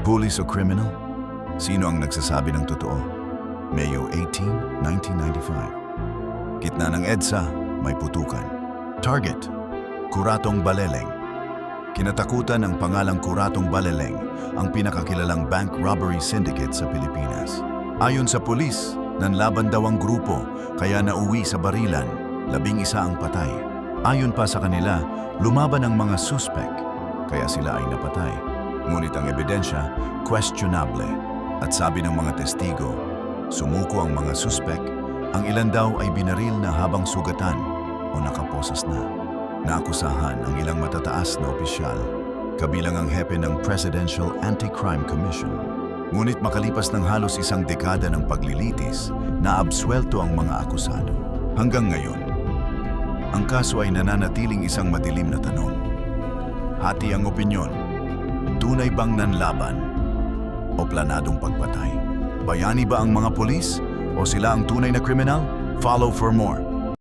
Pulis o criminal? Sino ang nagsasabi ng totoo? Mayo 18, 1995. Gitna ng EDSA, may putukan. Target, Kuratong Baleleng. Kinatakutan ng pangalang Kuratong Baleleng ang pinakakilalang bank robbery syndicate sa Pilipinas. Ayon sa pulis, nanlaban daw ang grupo kaya nauwi sa barilan, 11 ang patay. Ayon pa sa kanila, lumaban ang mga suspek kaya sila ay napatay. Ngunit ang ebidensya, questionable. At sabi ng mga testigo, sumuko ang mga suspek, ang ilan daw ay binaril na habang sugatan o nakaposas na. Naakusahan ang ilang matataas na opisyal, kabilang ang hepe ng Presidential Anti-Crime Commission. Ngunit makalipas ng halos isang dekada ng paglilitis, naabsuelto ang mga akusado. Hanggang ngayon, ang kaso ay nananatiling isang madilim na tanong. Hati ang opinyon, tunay bang nanlaban o planadong pagpatay? Bayani ba ang mga pulis o sila ang tunay na kriminal? Follow for more.